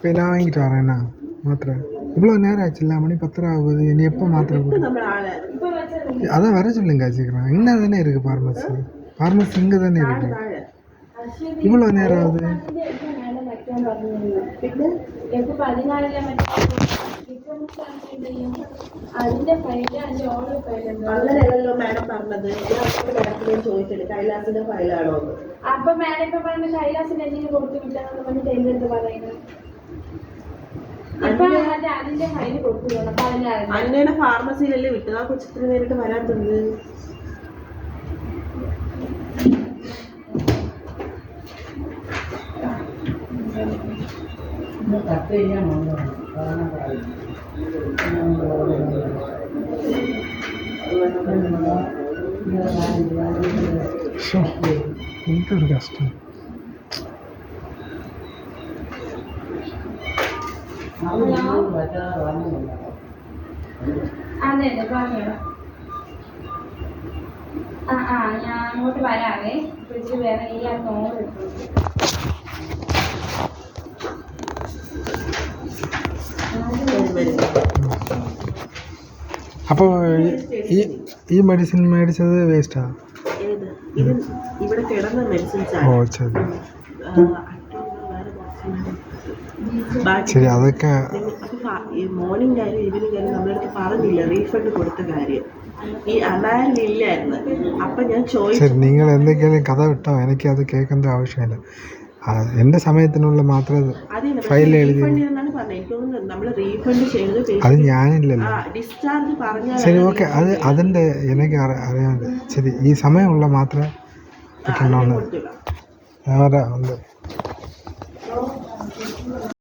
இப்போ நான் வாங்கிட்டு வரேண்ணா மாத்திரை இவ்வளோ நேரம் ஆச்சுல்ல மணி 10 ஆகுது இனி எப்போ மாத்திரை போட்டு அதான் வர சொல்லுங்க சீக்கிரம் இங்கே தானே இருக்குது ஃபார்மசி இங்கே தானே இருக்குது இவ்வளோ நேரம் ஆகுது അങ്ങനെയല്ലല്ലോ മാഡം പറഞ്ഞത് മാഡത്തിനോട് ചോദിച്ചിട്ട് കൈലാസിന്റെ ഫയലാണോ അപ്പൊ മാഡം ഇപ്പൊ പറഞ്ഞ കൈലാസിന് എന്തെങ്കിലും കൊടുത്തു വിട്ടാന്ന് പറഞ്ഞിട്ട് എന്തെടുത്ത് പറയുന്നത് അതിന്റെ ഫയല് കൊടുത്തു അന്നയുടെ ഫാർമസിയിലല്ലേ വിട്ടത് ആ കൊച്ചിന് നേരിട്ട് വരാത്തത് എന്തൊരു കഷ്ടം അതെ അതെ പറഞ്ഞോ ഞാൻ അങ്ങോട്ട് വരാവേ ഫ്രിഡ്ജിൽ വേറെ ഈ ആ നോറ് അപ്പോൾ ഈ മെഡിസിൻ മേടിച്ചത് വേസ്റ്റാ ഇവിടെ കിടന്ന മെഡിസിൻസ് ഓ ശരി അതൊക്കെ മോർണിംഗ് ആയാലും ഈവനിങ് ആയാലും നമ്മളടുത്ത് പറഞ്ഞില്ല റീഫണ്ട് കൊടുത്ത കാര്യം ഈ അനാരിലില്ലായിരുന്നു അപ്പൊ ഞാൻ ശരി നിങ്ങൾ എന്തെങ്കിലും കഥ വിട്ടോ എനിക്ക് അത് കേൾക്കേണ്ട ആവശ്യമില്ല എൻ്റെ സമയത്തിനുള്ള മാത്രം ഫയൽ എഴുതി അത് ഞാനില്ലല്ലോ ശരി ഓക്കെ അതിൻ്റെ എനിക്ക് അറിയാണ്ട് ശരി ഈ സമയമുള്ള മാത്രമേ കിട്ടണമെന്ന് ഉണ്ട്